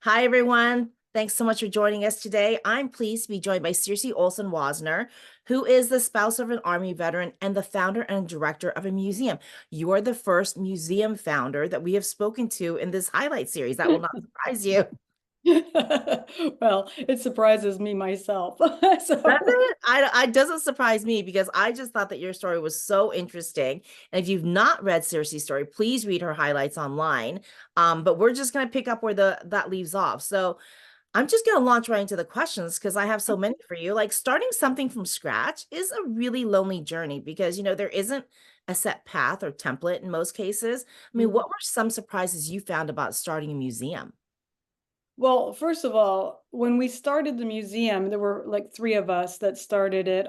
Hi, everyone. Thanks so much for joining us today. I'm pleased to be joined by Circe Olson Woessner, who is the spouse of an Army veteran and the founder and director of a museum. You are the first museum founder that we have spoken to in this highlight series. That will not surprise you. Well, it surprises me myself. Does So, it? I doesn't surprise me because I just thought that your story was so interesting. And if you've not read Circe's story, please read her highlights online. But we're just going to pick up where that leaves off. So I'm just going to launch right into the questions because I have so many for you. Like starting something from scratch is a really lonely journey because, there isn't a set path or template in most cases. I mean, what were some surprises you found about starting a museum? well, first of all, when we started the museum, there were like three of us that started it.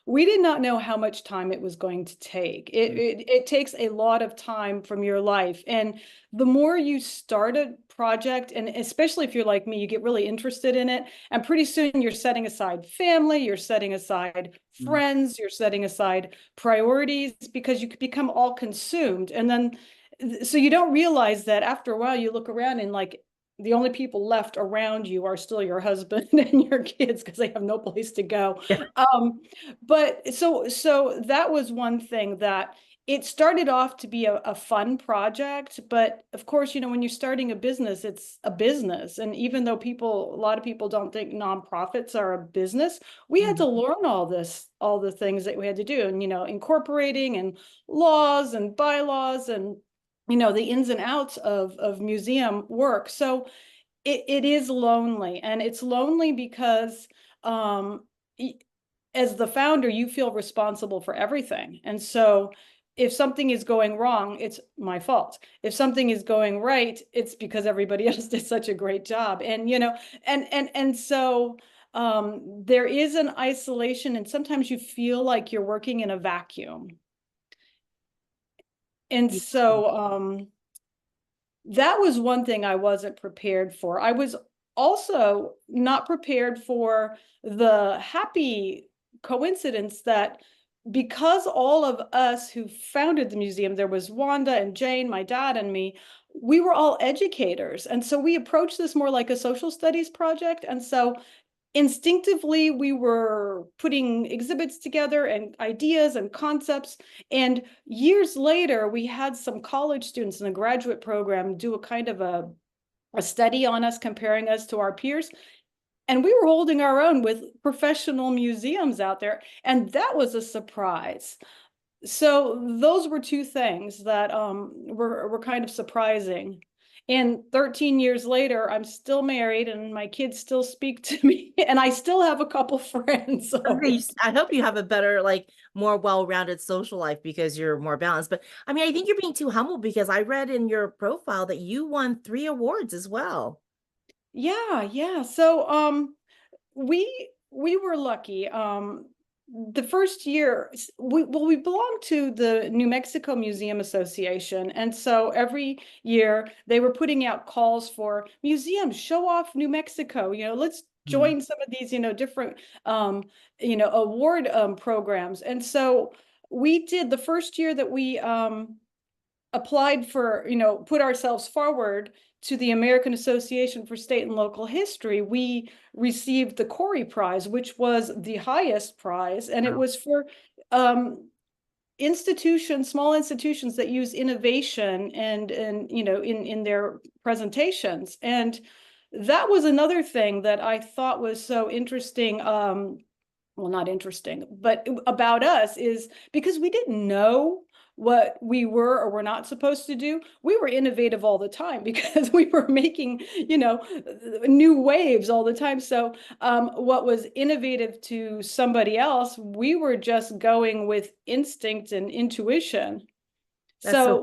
We did not know how much time it was going to take. It takes a lot of time from your life, and the more you start a project, and especially if you're like me, you get really interested in it, and pretty soon you're setting aside family, you're setting aside Mhm. friends, you're setting aside priorities because you could become all consumed, and then so you don't realize that after a while you look around and like the only people left around you are still your husband and your kids because they have no place to go. Yeah. But so that was one thing that it started off to be a fun project, but of course, when you're starting a business, it's a business. And even though a lot of people don't think nonprofits are a business, we had to Mhm. learn all the things that we had to do, and incorporating and laws and bylaws and the ins and outs of museum work. So it is lonely, and it's lonely because um as the founder you feel responsible for everything, and so if something is going wrong, it's my fault. If something is going right, it's because everybody else did such a great job. And so there is an isolation, and sometimes you feel like you're working in a vacuum. And Yeah. so that was one thing I wasn't prepared for. I was also not prepared for the happy coincidence that because all of us who founded the museum, there was Wanda and Jane, my dad, and me, we were all educators. And so we approached this more like a social studies project. And so instinctively we were putting exhibits together and ideas and concepts, and years later we had some college students in a graduate program do a kind of a study on us, comparing us to our peers, and we were holding our own with professional museums out there, and that was a surprise. So those were two things that were kind of surprising. And 13 years later, I'm still married and my kids still speak to me and I still have a couple friends. So I hope you have a better, like, more well-rounded social life because you're more balanced. But I mean, I think you're being too humble because I read in your profile that you won 3 awards as well. yeah, yeah. So we were lucky. The first year we belonged to the New Mexico Museum Association, and so every year they were putting out calls for museums, show off New Mexico, let's Mhm. join some of these different award programs. And so we did the first year that we applied for, put ourselves forward to the American Association for State and Local History, we received the Corey Prize, which was the highest prize, and it Wow. was for small institutions that use innovation and in their presentations. And that was another thing that I thought was so interesting. Well, not interesting, but about us is because we didn't know what we were or were not supposed to do. We were innovative all the time because we were making, new waves all the time. So, what was innovative to somebody else, we were just going with instinct and intuition. That's so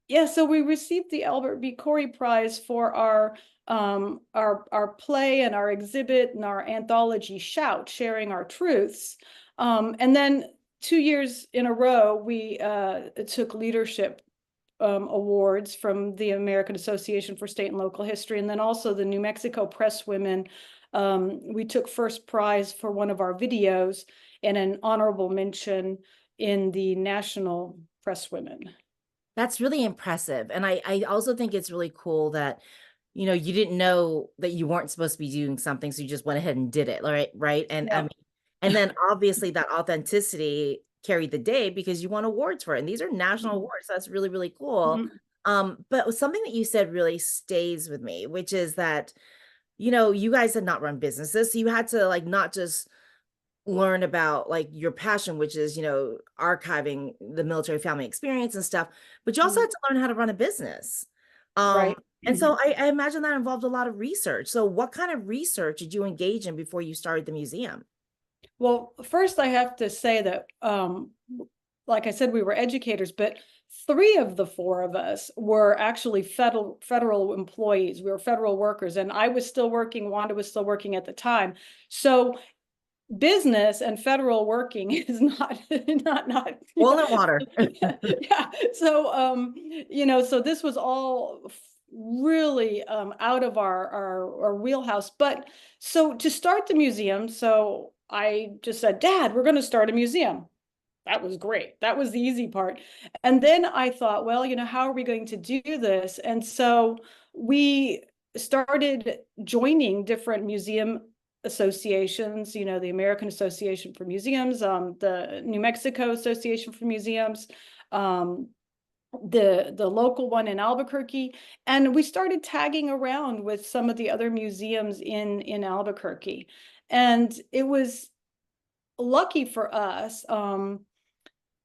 So cool. we received the Albert B. Corey Prize for our play and our exhibit and our anthology Shout, Sharing Our Truths. And then 2 years in a row, we took leadership awards from the American Association for State and Local History, and then also the New Mexico Press Women. We took first prize for one of our videos and an honorable mention in the National Press Women. That's really impressive. And I also think it's really cool that you didn't know that you weren't supposed to be doing something, so you just went ahead and did it, right? And I Yeah. mean, and then obviously that authenticity carried the day because you won awards for it. And these are national Mhm. awards. That's really, really cool. Mhm. But something that you said really stays with me, which is that, you guys had not run businesses, so you had to like not just learn about like your passion, which is, archiving the military family experience and stuff, but you also Mhm. had to learn how to run a business. Um, Right. and so I imagine that involved a lot of research. So what kind of research did you engage in before you started the museum? Well, first I have to say that, like I said, we were educators, but three of the four of us were actually federal employees. We were federal workers, and I was still working. Wanda was still working at the time. So business and federal working is not not Oil and water. yeah. So so this was all really out of our wheelhouse. But so to start the museum, so I just said, Dad, we're going to start a museum. That was great. That was the easy part. And then I thought, well, how are we going to do this? And so we started joining different museum associations, the American Association for Museums, the New Mexico Association for Museums, um, the local one in Albuquerque, and we started tagging around with some of the other museums in Albuquerque. And it was lucky for us.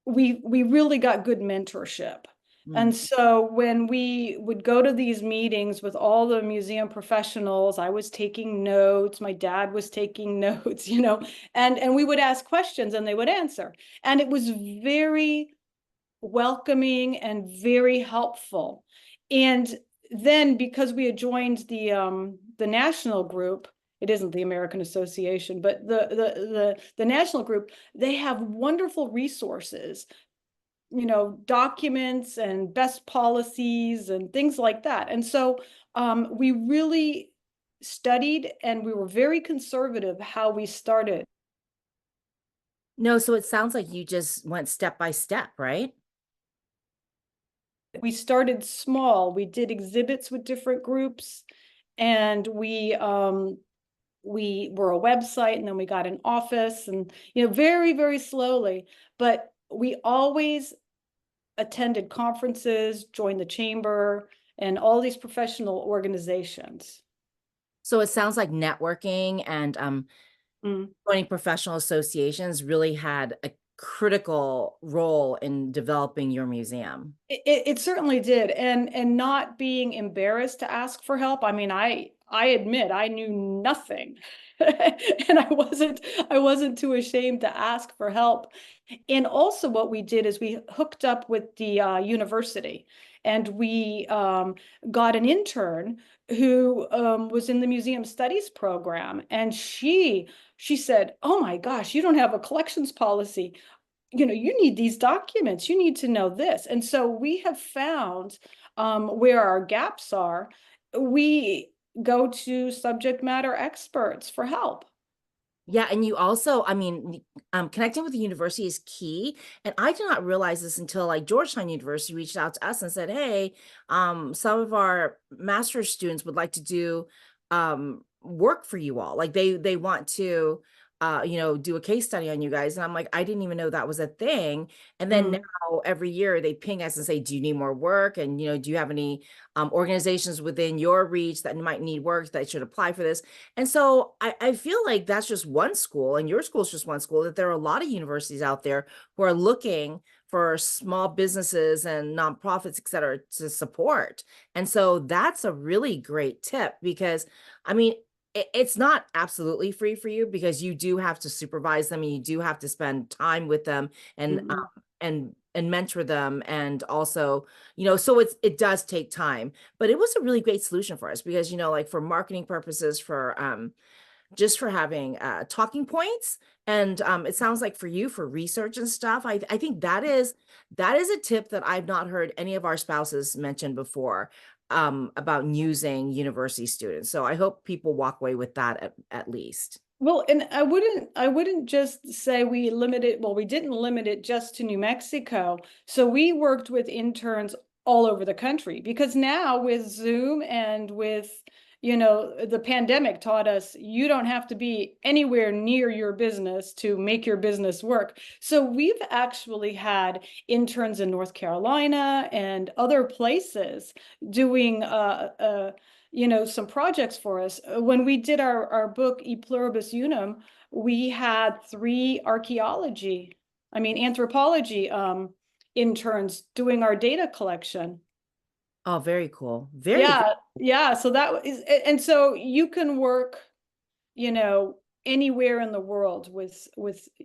We really got good mentorship. Mm. And so when we would go to these meetings with all the museum professionals, I was taking notes, my dad was taking notes, and we would ask questions and they would answer. And it was very welcoming and very helpful. And then because we had joined the national group, it isn't the American Association, but the national group, they have wonderful resources, documents and best policies and things like that. And so we really studied, and we were very conservative how we started. No, so it sounds like you just went step by step, right? We started small. We did exhibits with different groups, and we were a website, and then we got an office, and very, very slowly. But we always attended conferences, joined the chamber, and all these professional organizations. So it sounds like networking and Mm. joining professional associations really had a critical role in developing your museum. It certainly did, and not being embarrassed to ask for help. I mean, I admit I knew nothing, and I wasn't too ashamed to ask for help. And also, what we did is we hooked up with the university, and we got an intern who was in the museum studies program, and she said, "Oh my gosh, you don't have a collections policy. You need these documents, you need to know this." And so we have found where our gaps are. We go to subject matter experts for help. Yeah, and you also, I mean, connecting with the university is key. And I did not realize this until like Georgetown University reached out to us and said, "Hey, some of our master's students would like to do work for you all. Like they want to do a case study on you guys." And I'm like, I didn't even know that was a thing. And then Mm, now every year they ping us and say, "Do you need more work? And do you have any organizations within your reach that might need work that should apply for this?" And so I feel like that's just one school, and your school is just one school, that there are a lot of universities out there who are looking for small businesses and nonprofits, et cetera, to support. And so that's a really great tip because, I mean, it's not absolutely free for you because you do have to supervise them and you do have to spend time with them and mm, and mentor them, and also so it does take time, but it was a really great solution for us because like for marketing purposes, for just for having talking points, and it sounds like for you for research and stuff, I think that is a tip that I've not heard any of our spouses mention before, about using university students. So I hope people walk away with that at least. Well, and I wouldn't just say we didn't limit it just to New Mexico. So we worked with interns all over the country, because now with Zoom and with, you know, the pandemic taught us you don't have to be anywhere near your business to make your business work. So we've actually had interns in North Carolina and other places doing you know, some projects for us. When we did our book E Pluribus Unum, we had 3 anthropology interns doing our data collection. Oh, very cool. Very, very Yeah, yeah. So that is, and so you can work, you know, anywhere in the world with,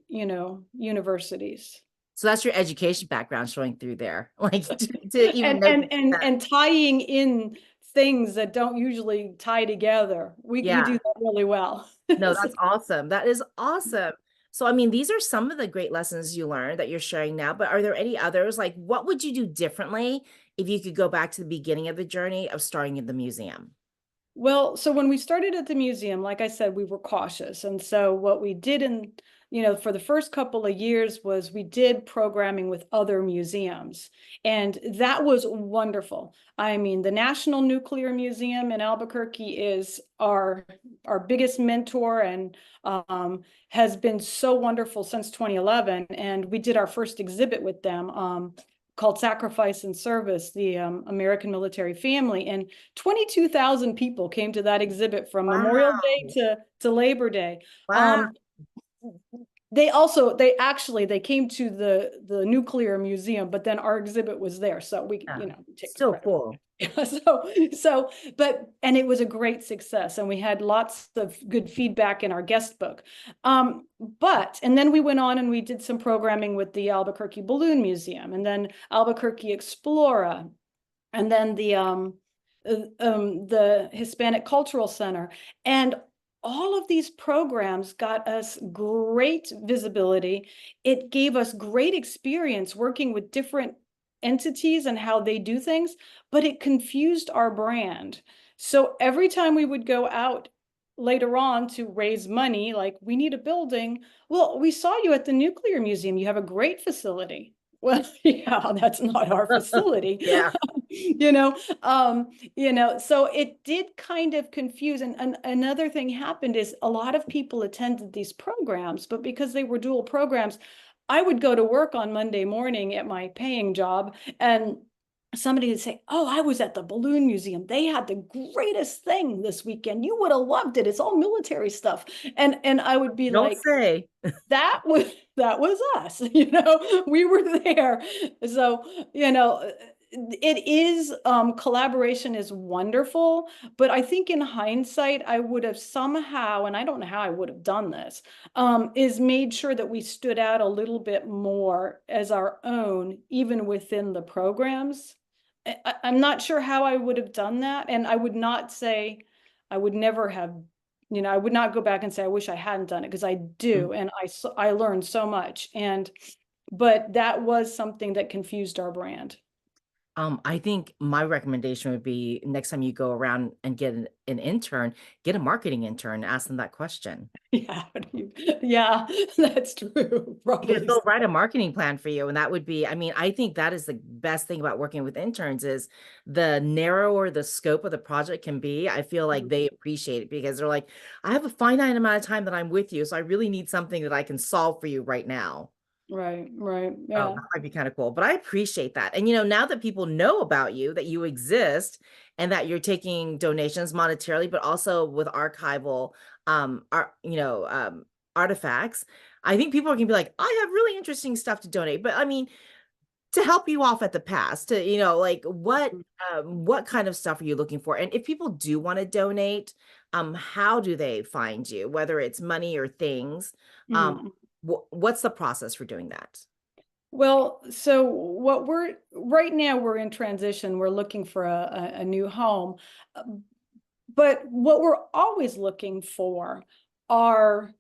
you know, universities. So that's your education background showing through there. Like to even know that. And tying in things that don't usually tie together. We do Yeah. that really well. No, that's awesome. That is awesome. So, I mean, these are some of the great lessons you learned that you're sharing now, but are there any others? Like, what would you do differently if you could go back to the beginning of the journey of starting in the museum? Well, so when we started at the museum, like I said, we were cautious. And so what we did in, you know, for the first couple of years was we did programming with other museums. And that was wonderful. I mean, the National Nuclear Museum in Albuquerque is our biggest mentor and has been so wonderful since 2011. And we did our first exhibit with them. Called Sacrifice and Service, the American Military Family. And 22,000 people came to that exhibit from Memorial Day Wow. to Labor Day. Wow. They came to the nuclear museum, but then our exhibit was there. So we, Yeah. you know, take the So credit. cool. And it was a great success, and we had lots of good feedback in our guest book. And then we went on and we did some programming with the Albuquerque Balloon Museum, and then Albuquerque Explora, and then the Hispanic Cultural Center. And all of these programs got us great visibility. It gave us great experience working with different entities and how they do things, but it confused our brand. So every time we would go out later on to raise money, like we need a building. Well, we saw you at the Nuclear Museum. You have a great facility. Well, yeah, that's not our facility. Yeah. you know, so it did kind of confuse. And another thing happened is a lot of people attended these programs, but because they were dual programs, I would go to work on Monday morning at my paying job, and somebody would say, "Oh, I was at the Balloon Museum. They had the greatest thing this weekend. You would have loved it. It's all military stuff." And I would be Don't like, say. that was us, we were there. So, it is collaboration is wonderful, but I think in hindsight I would have somehow, and I don't know how I would have done this, is made sure that we stood out a little bit more as our own, even within the programs. I'm not sure how I would have done that, and I would not say I would never have, I would not go back and say I wish I hadn't done it, because I do, and I learned so much. But that was something that confused our brand. I think my recommendation would be next time you go around and get an intern, get a marketing intern, ask them that question. Yeah, yeah, that's true. Because Probably. they'll write a marketing plan for you. And that would be, I mean, I think that is the best thing about working with interns is the narrower the scope of the project can be. I feel like they appreciate it because they're like, I have a finite amount of time that I'm with you. So I really need something that I can solve for you right now. Right, Oh, yeah. that might be kind of cool. But I appreciate that. And now that people know about you, that you exist and that you're taking donations monetarily, but also with archival artifacts, I think people are gonna be like, I have really interesting stuff to donate. But I mean, to help you off at the past, to like what kind of stuff are you looking for? And if people do want to donate, how do they find you, whether it's money or things? Um, Mhm. what's the process for doing that? Well, so what we're right now, we're in transition. We're looking for a new home. Uh, But what we're always looking for are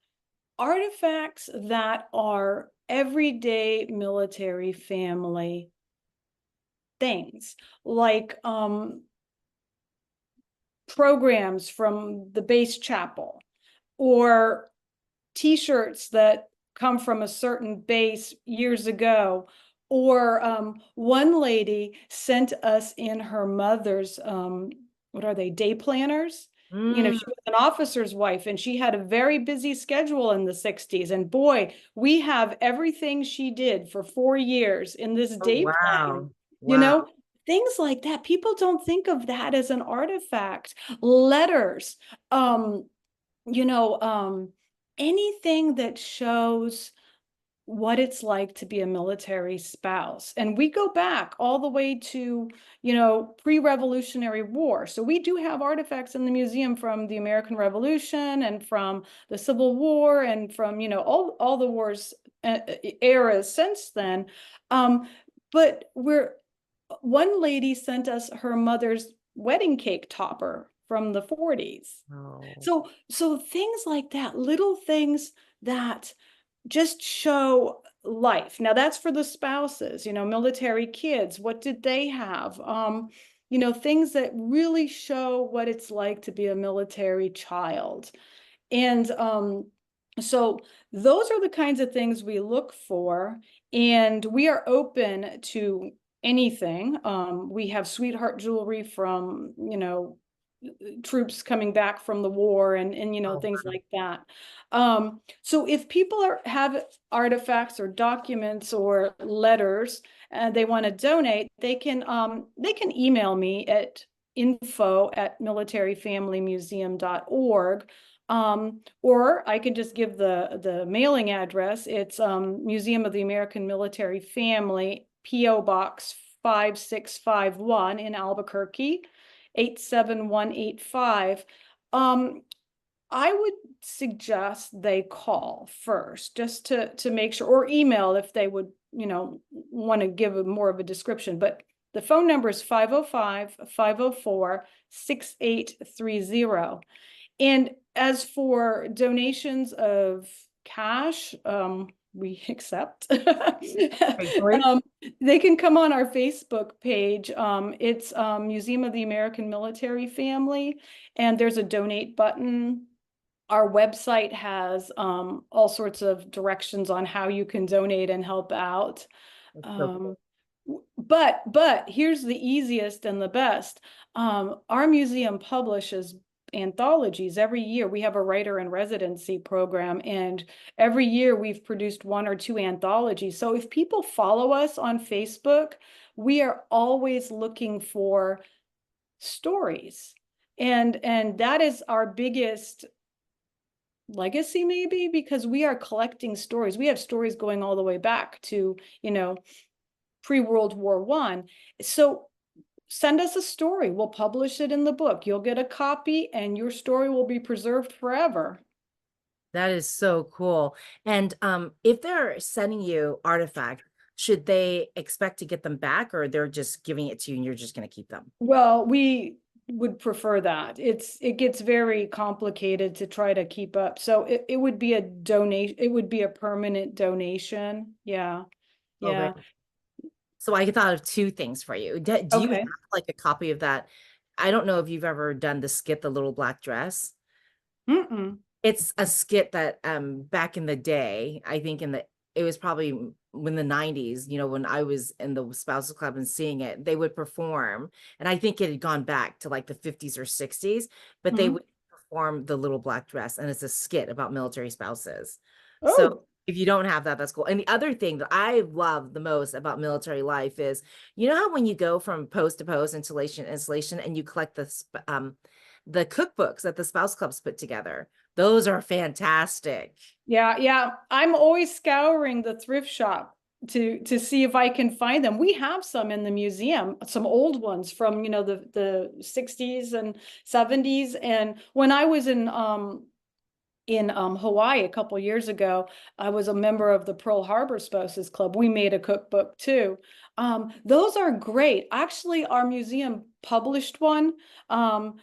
artifacts that are everyday military family things, like programs from the base chapel, or T-shirts that come from a certain base years ago, Or one lady sent us in her mother's, what are they, day planners? You know, Mm, she was an officer's wife and she had a very busy schedule in the 60s. And boy, we have everything she did for 4 years in this oh, day planner. wow. You Wow. know, things like that. People don't think of that as an artifact. Letters, um, you know, anything that shows what it's like to be a military spouse. And we go back all the way to, you know, pre-Revolutionary War. So we do have artifacts in the museum from the American Revolution and from the Civil War and from, you know, all the wars eras since then. But one lady sent us her mother's wedding cake topper from the 40s. Oh, So things like that, little things that just show life. Now that's for the spouses, you know, military kids. What did they have? You know, things that really show what it's like to be a military child. And so those are the kinds of things we look for, and we are open to anything. We have sweetheart jewelry from, you know, troops coming back from the war and you know oh, things wow. like that. So if people have artifacts or documents or letters and they want to donate, they can email me at info@militaryfamilymuseum.org. Or I can just give the mailing address. It's Museum of the American Military Family, P.O. Box 5651 in Albuquerque, 87185. Um, I would suggest they call first just to make sure, or email if they would, you know, want to give more of a description. But the phone number is 505-504-6830. And as for donations of cash, we accept. Thankfully. um, they can come on our Facebook page. It's Museum of the American Military Family, and there's a donate button. Our website has all sorts of directions on how you can donate and help out. That's so Um, cool. but here's the easiest and the best. Our museum publishes anthologies every year. We have a writer in residency program, and every year we've produced one or two anthologies. So if people follow us on Facebook, we are always looking for stories. And that is our biggest legacy, maybe, because we are collecting stories. We have stories going all the way back to, you know, pre-World War I. So send us a story. We'll publish it in the book. You'll get a copy and your story will be preserved forever. That is so cool. And if they're sending you artifacts, should they expect to get them back, or they're just giving it to you and you're just going to keep them? Well, we would prefer that. It gets very complicated to try to keep up. So it would be a donation, it would be a permanent donation. Yeah. Oh, very. Yeah. So I thought of two things for you. Do you have Okay. like a copy of that? I don't know if you've ever done the skit, The Little Black Dress. Mm-mm. It's a skit that back in the day, I think it was probably when the 90s, you know, when I was in the spouses club and seeing it, they would perform. And I think it had gone back to like the 50s or 60s, but they Mhm. would perform The Little Black Dress, and it's a skit about military spouses. So Oh, if you don't have that, that's cool. And the other thing that I love the most about military life is, you know how when you go from post to post, installation to installation, and you collect the cookbooks that the spouse clubs put together. Those are fantastic. yeah, yeah. I'm always scouring the thrift shop to see if I can find them. We have some in the museum, some old ones from, you know, the 60s and 70s. And when I was in Hawaii a couple years ago, I was a member of the Pearl Harbor Spouses Club. We made a cookbook too. Those are great. Actually, our museum published one. Um,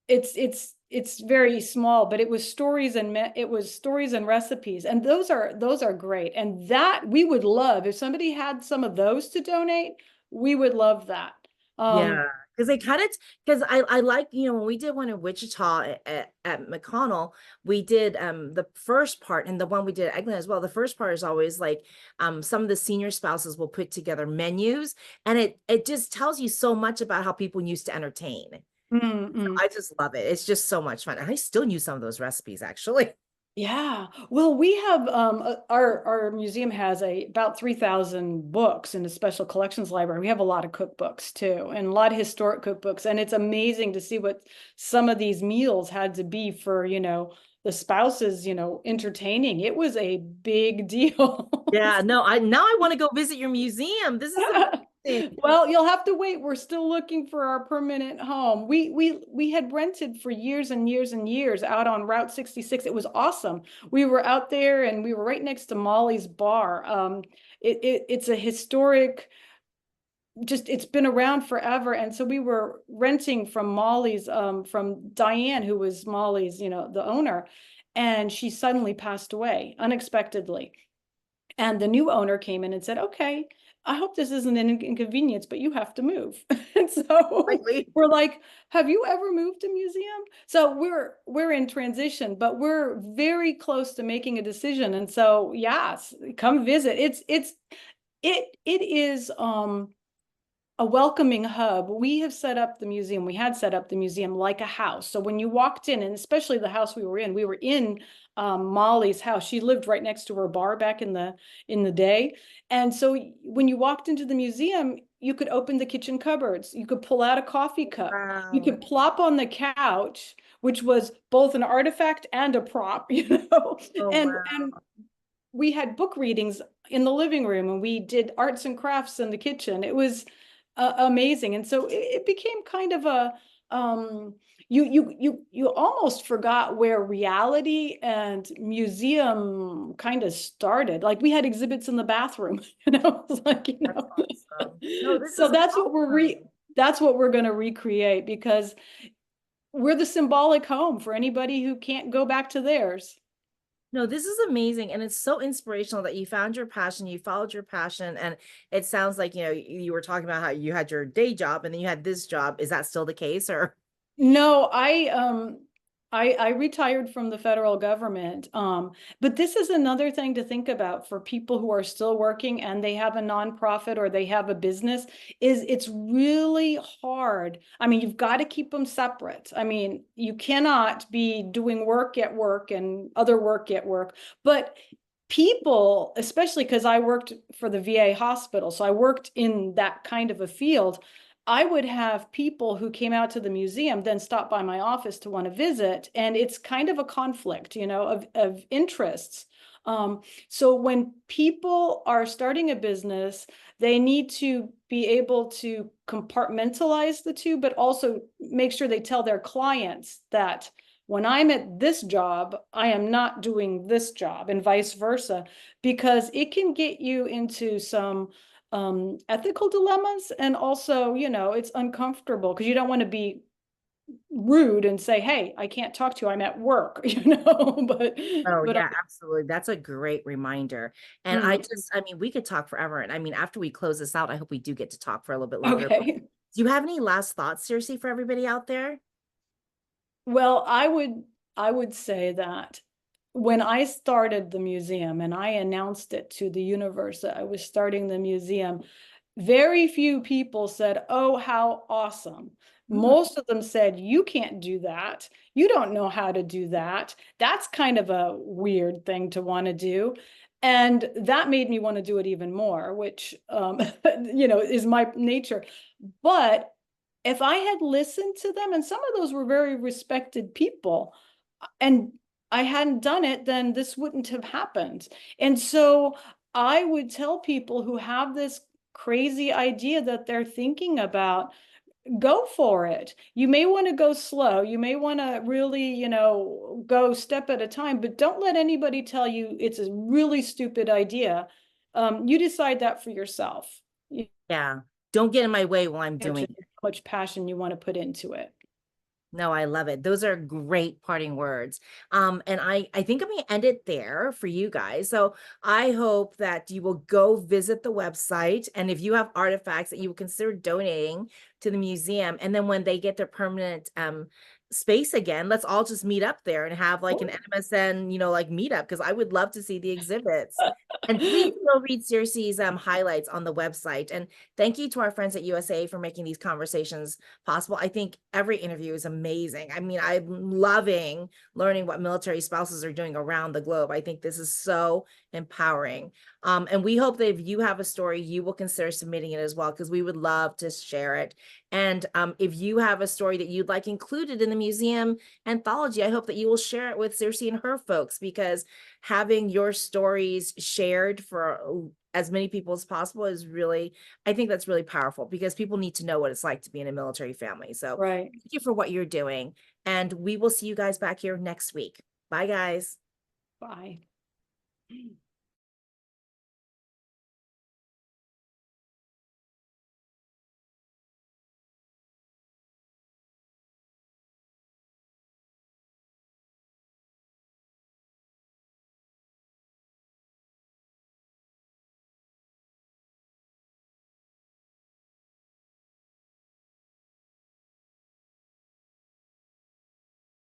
it's very small, but it was stories and it was stories and recipes, and those are great. And that we would love if somebody had some of those to donate. We would love that. Yeah. Um, Because they kind of, because I like, you know, when we did one in Wichita at McConnell, we did the first part, and the one we did at Eglin as well. The first part is always like some of the senior spouses will put together menus, and it just tells you so much about how people used to entertain. So Mm-mm. I just love it. It's just so much fun. I still use some of those recipes actually. Yeah. Well, we have our museum has about 3,000 books in the special collections library. We have a lot of cookbooks too, and a lot of historic cookbooks. And it's amazing to see what some of these meals had to be for, the spouses, entertaining. It was a big deal. Yeah, no, I now I want to go visit your museum. This is amazing. Well, you'll have to wait. We're still looking for our permanent home. We had rented for years and years and years out on Route 66. It was awesome. We were out there and we were right next to Molly's bar. It's a historic, just it's been around forever. And so we were renting from Molly's, from Diane, who was Molly's, the owner, and she suddenly passed away unexpectedly. And the new owner came in and said, okay, I hope this isn't an inconvenience, but you have to move. And so Lately. we're like, have you ever moved a museum? So we're in transition, but we're very close to making a decision. And so yes, come visit. It is a welcoming hub. We have set up the museum. We had set up the museum like a house. So when you walked in, and especially the house we were in Molly's house. She lived right next to her bar back in the day. And so when you walked into the museum, you could open the kitchen cupboards. You could pull out a coffee cup. You Wow. could plop on the couch, which was both an artifact and a prop, Oh, and wow. we had book readings in the living room, and we did arts and crafts in the kitchen. It was amazing. And so it became kind of a you almost forgot where reality and museum kind of started. Like we had exhibits in the bathroom, it's like, That's awesome. No, this so is awesome. that's what we're going to recreate, because we're the symbolic home for anybody who can't go back to theirs. No, this is amazing. And it's so inspirational that you found your passion, you followed your passion. And it sounds like, you know, you were talking about how you had your day job and then you had this job. Is that still the case or? No, I retired from the federal government. But this is another thing to think about for people who are still working and they have a nonprofit or they have a business, is it's really hard. I mean, you've got to keep them separate. I mean, you cannot be doing work at work and other work at work, but people, especially because I worked for the VA hospital, so I worked in that kind of a field. I would have people who came out to the museum then stop by my office to want to visit. And it's kind of a conflict, of interests. So when people are starting a business, they need to be able to compartmentalize the two, but also make sure they tell their clients that when I'm at this job, I am not doing this job, and vice versa, because it can get you into some ethical dilemmas. And also, it's uncomfortable because you don't want to be rude and say, hey, I can't talk to you, I'm at work, but Oh, but yeah, absolutely. That's a great reminder. And mm, I mean, we could talk forever. And I mean, after we close this out, I hope we do get to talk for a little bit longer. But okay. do you have any last thoughts, seriously, for everybody out there? Well, I would say that when I started the museum and I announced it to the universe that I was starting the museum, very few people said, oh, how awesome. Mm, Most of them said, you can't do that. You don't know how to do that. That's kind of a weird thing to want to do. And that made me want to do it even more, which, is my nature. But if I had listened to them, and some of those were very respected people, and I hadn't done it, then this wouldn't have happened. And so I would tell people who have this crazy idea that they're thinking about, go for it. You may want to go slow. You may want to really, go step at a time, but don't let anybody tell you it's a really stupid idea. You decide that for yourself. yeah. Don't get in my way while I'm doing How it. much passion you want to put into it. No, I love it. Those are great parting words. And I think I'm gonna end it there for you guys. So I hope that you will go visit the website, and if you have artifacts that you will consider donating to the museum, and then when they get their permanent space again, let's all just meet up there and have like an NMSN, like meetup, because I would love to see the exhibits. And please go read Circe's highlights on the website. And thank you to our friends at USAA for making these conversations possible. I think every interview is amazing. I mean, I'm loving learning what military spouses are doing around the globe. I think this is so empowering. And we hope that if you have a story, you will consider submitting it as well, because we would love to share it. And if you have a story that you'd like included in the museum anthology, I hope that you will share it with Circe and her folks, because having your stories shared for as many people as possible is really, I think that's really powerful, because people need to know what it's like to be in a military family. So Right. thank you for what you're doing. And we will see you guys back here next week. Bye, guys. Bye.